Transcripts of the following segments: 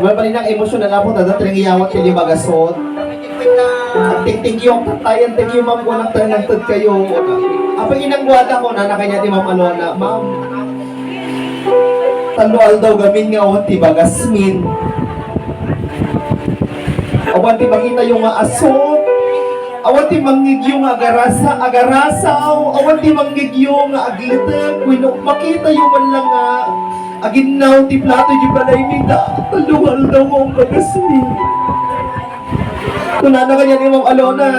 Wala pa rin ang emosyon na po, tadatang iyawat nili magasot. Thank you, tayan, thank you, ma'am, kung nagtad kayo. Apa inangguada ko na kanya di Ma'am Alona, ma'am, talual daw gamin nga o ti bagasmin. Awan ti makita yung asot. Awan ti manggigyo nga agarasaw. Awan ti manggigyo nga aglitek. Makita yung man lang nga aginaw ti plato di balay nita. Talual daw mo ang bagasmin. Kung na kanya ni Ma'am Alona,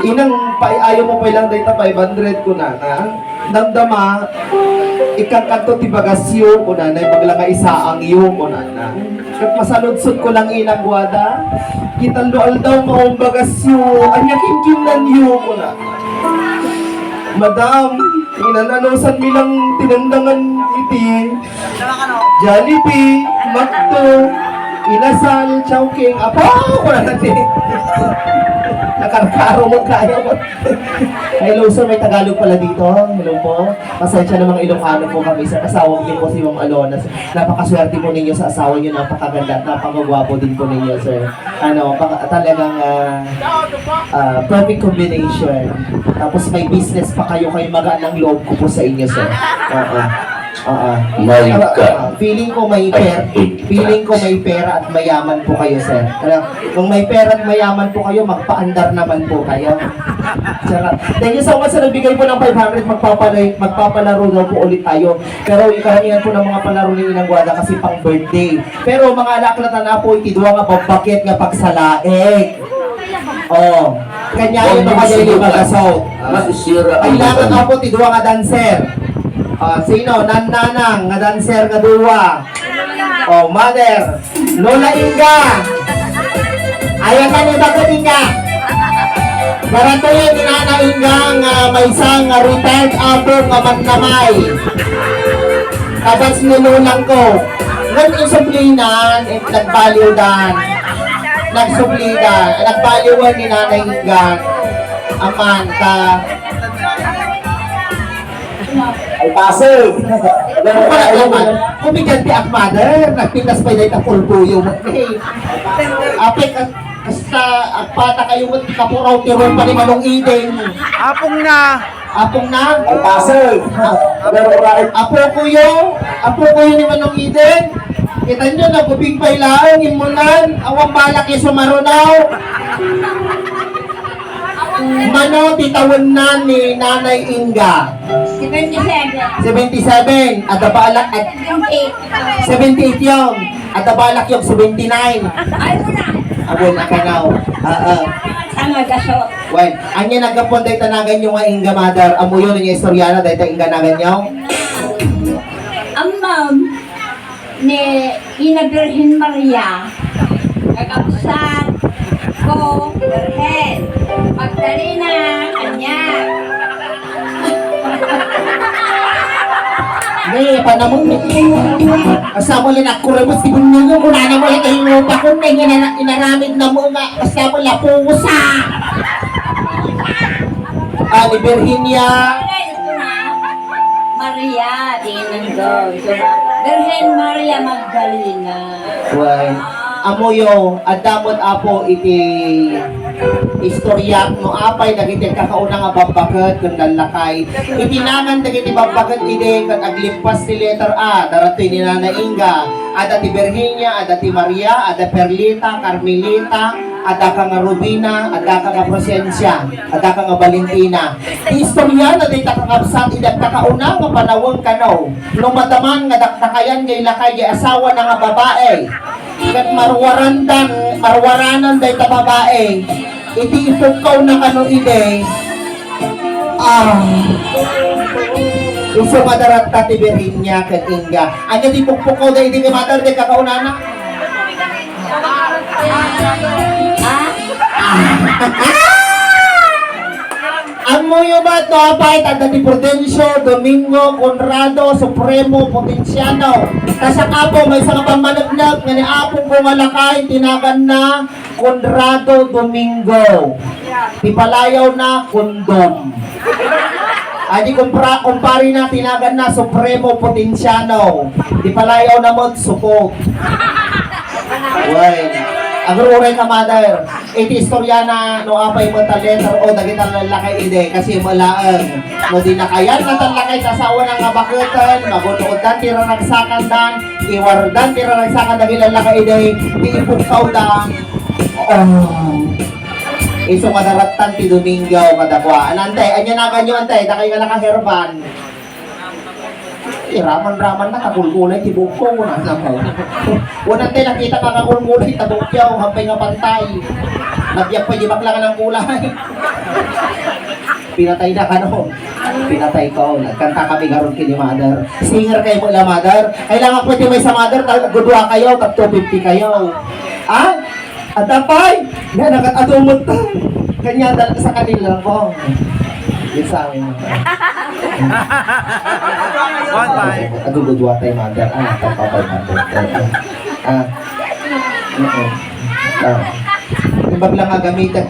inang ayaw mo pa ilang data 500 ko na namdama ikakanto ti bagasyo ko na paglanga isa ang iyo ko na kat masaludsod ko lang inang guada kitang loal daw maong bagasyo anya kinkinan iyo ko na madam inananusan bilang tinandangan iti Jollibee, Makto, Inasal, Chowking, apaw ko na natin nakarkaro mo kaya mo. Hello sir, may Tagalog pala dito. Hello po. Pasensya na mga Ilocano po kami sa asawang din po si Ma'am Alona. Napakaswerte po ninyo sa asawa niyo, napakaganda at napakagwapo din po ninyo sir. Talagang perfect combination. Tapos may business pa kayo magaan ng loob ko po sa inyo sir. Feeling ko may pera at mayaman po kayo sir. Kung may pera at mayaman po kayo, magpaandar naman po kayo. Thank you so much sa nagbigay po ng 500. Magpapalaro daw po ulit tayo. Pero yung karamihan po ng mga palaro ni Inang Guada kasi pang birthday. Pero mga alaklatan na po, itidwa nga pagbakit nga pagsalaeg. Kanya yun ang kanya yung magasaw. Kailangan nga po tidwa nga dancer. Sino? Nananang, nga dancer nga duwa. Mother, Lola Inga. Ayan ka ni Bagot Inga. Garantuyin ni Nana Inga nga may isang retired abo nga magnamay. Kabas ni Lulang ko. Nung isublinan, nagbaliwdan. Nagbaliwan ni Nana Inga. Aman ka. Ay pasok! Kumigyan ti ak mother, nagpintas pa yun ang pulpuyo mo. Apik, basta agpata kayo mo, kapuraw tiron pa ni Manong Iden. Apong na! Ay pasok! Apo kuyo ni Manong Iden. Kita nyo, nagubing pailaan, imunan, awang balak yung sumarunaw. Mano, titawan na ni Nanay Inga. 77. At balak at 78 yung. At balak yung 79. Abon na kanaw. Well, anya nagapon day tanagan yung nga Inga mother. Amo yun yung istoryana day ta Inga nagan yung. Ang ma'am ni Ina Virgen Maria nagkapsat ko Virgen Magdalena kanya. Ngayon, panamon mo. Kasama lang ako rin mo, si Bunyo, kung na mo lang kayo pa kung inaramid na mo nga, kasama lang pusa. Ni Virginia. Maria, tingnan ko. Virgen Maria Magdalena. Well, amoyo, adamot apo iti istorya mo apay dagiti kakauna nga babaket kun lalakay itinangan dagiti babaket ide kat aglimpas ti letter A darating ni Nana Inga ada ti Virginia ada ti Maria ada Perlita Carmelita ada ka nga Rubina ada ka nga Prosensya ada ka nga Valentina istorya na di takakabsat ida kakauna nga panawon kanaw no madaman nga daktakayan gay lakay gay asawa na nga babae kat marwaranan day ta babae iti ipukaw na kano ide iso madarat ta ti Virginia kat Inga anya di pukpukaw day ide madar day kakaunana ang moyo ba ito apay tanda ti Prudencio, Domingo, Conrado, Supremo, Potenciano kasak apo may isang pamanagnag nga ni apong kumalakay tinagan na Conrado Domingo ti palayaw na kondom Adi kumpari na tinagan na Supremo Potensiano. Di palayaw na mo support. Well, agururay ka, mother. Iti istorya na no apay mo ta letter o dagit ang lalakay ide kasi malaan. No di na kayan na talakay kasawa ng abakutan, magunuodan tira nagsakan dan, iwardan tira nagsakan dagit lalakay ide, iipukaw dan. Iso madaratan ti Domingo kadakwa. Anantay, anya na kanyo antay, dakay nga nakaherban. Raman-raman na kakulkulay ti buko na naman. Unang tayo nakita ka kakulkulay tabukyaw hampay nga pantay. Nabyak pa di bakla ka ng kulay. Pinatay na ka no. Pinatay ko. Nagkanta kami garon kini mother. Singer kayo mo la mother. Kailangan pwede may sa mother. Gudwa kayo. Tag 250 kayo. Ah? At tapay. Na nakatumot ta. Kanya dala sa kanila po. Yes, sa amin. Agugudwa tayo, mother. Tapapay, mother. Ibag lang nga gamitan.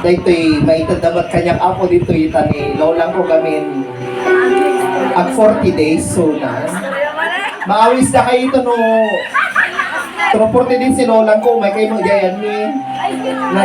Dahito'y maitadamat kanyang apo dito itani. Laulang ko gamin. Ag 40 days, so na. Maawis na kayo ito no. Pero 40 days si Lolang ko, may kayo magyayan ni.